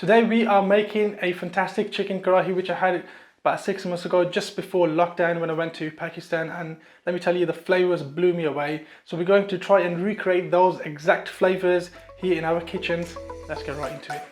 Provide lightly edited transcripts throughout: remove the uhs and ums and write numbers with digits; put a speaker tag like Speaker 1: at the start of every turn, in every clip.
Speaker 1: Today we are making a fantastic chicken karahi which I had about 6 months ago just before lockdown when I went to Pakistan, and let me tell you, the flavors blew me away. So we're going to try and recreate those exact flavors here in our kitchens. Let's get right into it.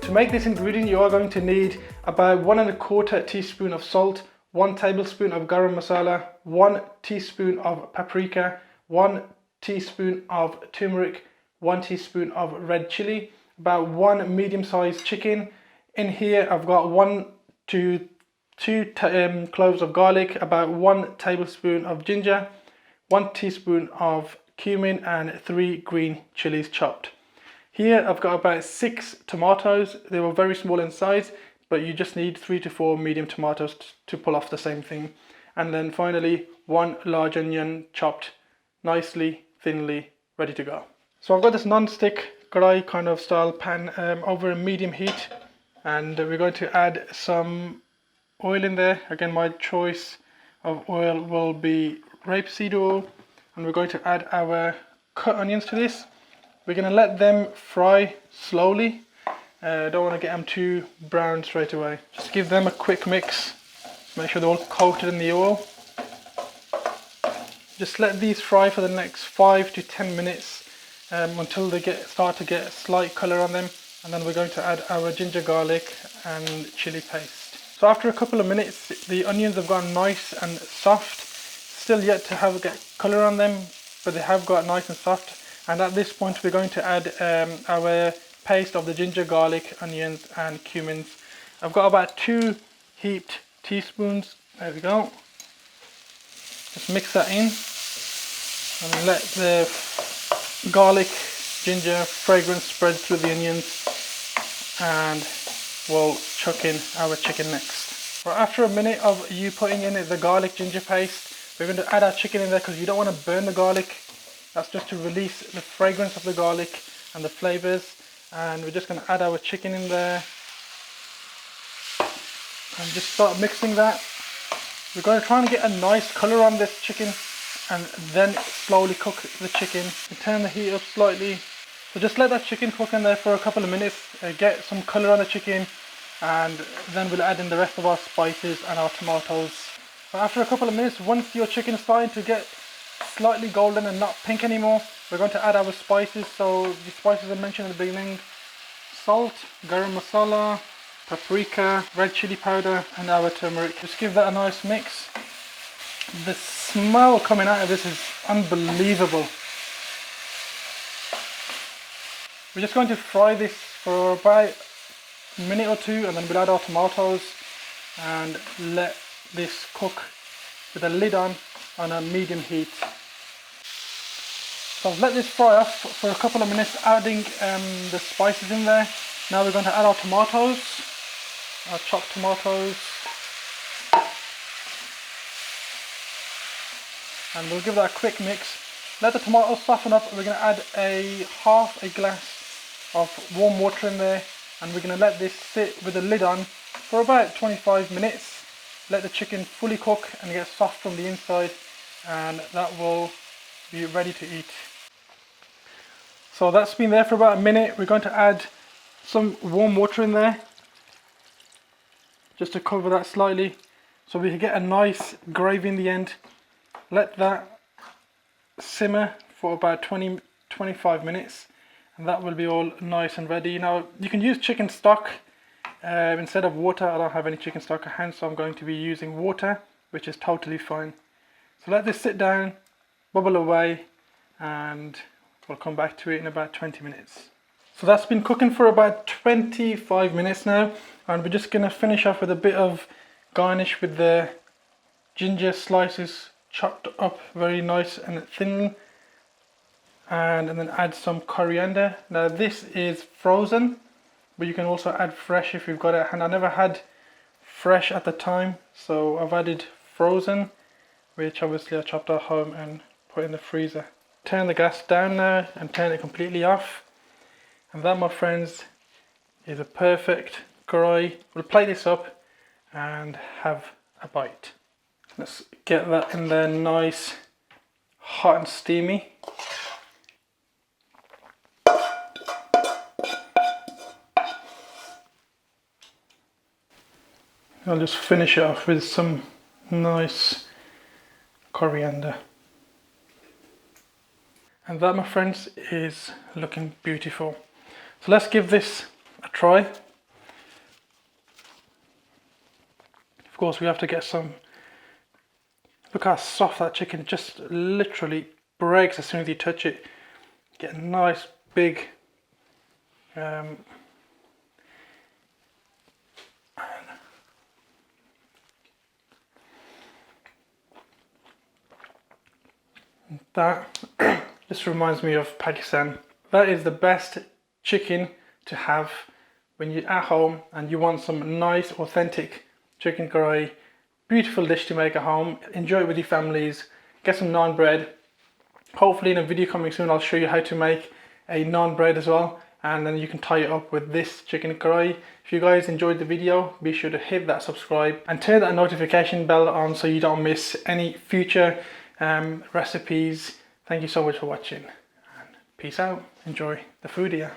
Speaker 1: To make this ingredient, you are going to need about 1¼ teaspoon of salt, 1 tablespoon of garam masala, 1 teaspoon of paprika, 1 teaspoon of turmeric, 1 teaspoon of red chili, about 1 medium-sized chicken. In here I've got 1 to 2 cloves of garlic, about 1 tablespoon of ginger, 1 teaspoon of cumin, and 3 green chilies chopped. Here I've got about 6 tomatoes. They were very small in size, but you just need 3 to 4 medium tomatoes to pull off the same thing. And then finally 1 large onion chopped nicely, thinly, ready to go. So I've got this non-stick karahi kind of style pan over a medium heat, and we're going to add some oil in there. Again, my choice of oil will be rapeseed oil, and we're going to add our cut onions to this. We're going to let them fry slowly. Don't want to get them too brown straight away. Just give them a quick mix. Make sure they're all coated in the oil. Just let these fry for the next 5 to 10 minutes until they start to get a slight colour on them. And then we're going to add our ginger, garlic and chili paste. So after a couple of minutes, the onions have gone nice and soft. Still yet to get colour on them, but they have got nice and soft. And at this point we're going to add our paste of the ginger, garlic, onions and cumins. I've got about 2 heaped teaspoons. There we go. Just mix that in and let the garlic, ginger fragrance spread through the onions, and we'll chuck in our chicken next. Right, after a minute of you putting in the garlic ginger paste, we're going to add our chicken in there because you don't want to burn the garlic. That's just to release the fragrance of the garlic and the flavors. And we're just going to add our chicken in there and just start mixing that. We're going to try and get a nice color on this chicken and then slowly cook the chicken. Turn the heat up slightly. So just let that chicken cook in there for a couple of minutes, get some color on the chicken, and then we'll add in the rest of our spices and our tomatoes. So after a couple of minutes, once your chicken is starting to get slightly golden and not pink anymore, we're going to add our spices. So the spices I mentioned in the beginning: salt, garam masala, paprika, red chili powder and our turmeric. Just give that a nice mix. The smell coming out of this is unbelievable. We're just going to fry this for about a minute or two, and then we'll add our tomatoes and let this cook with the lid on a medium heat. So I've let this fry off for a couple of minutes, adding the spices in there. Now we're going to add our tomatoes, our chopped tomatoes, and we'll give that a quick mix. Let the tomatoes soften up. We're going to add half a glass of warm water in there, and we're going to let this sit with the lid on for about 25 minutes. Let the chicken fully cook and get soft from the inside, and that will be ready to eat. So that's been there for about a minute. We're going to add some warm water in there just to cover that slightly so we can get a nice gravy in the end. Let that simmer for about 20-25 minutes, and that will be all nice and ready. Now you can use chicken stock instead of water. I don't have any chicken stock at hand, so I'm going to be using water, which is totally fine. So let this sit down, bubble away, and we'll come back to it in about 20 minutes. So that's been cooking for about 25 minutes now, and we're just going to finish off with a bit of garnish with the ginger slices chopped up very nice and thin, and then add some coriander. Now this is frozen, but you can also add fresh if you've got it, and I never had fresh at the time, so I've added frozen, which obviously I chopped at home and put put in the freezer. Turn the gas down now and turn it completely off. And that, my friends, is a perfect karahi. We'll plate this up and have a bite. Let's get that in there nice, hot and steamy. I'll just finish it off with some nice coriander. And that, my friends, is looking beautiful. So let's give this a try. Of course, we have to get some. Look how soft that chicken just literally breaks as soon as you touch it. Get a nice big that just reminds me of Pakistan. That is the best chicken to have when you're at home and you want some nice authentic chicken karahi. Beautiful dish to make at home. Enjoy it with your families. Get some naan bread. Hopefully in a video coming soon I'll show you how to make a naan bread as well, and then you can tie it up with this chicken karahi. If you guys enjoyed the video, be sure to hit that subscribe and turn that notification bell on so you don't miss any future recipes. Thank you so much for watching, and peace out. Enjoy the food here.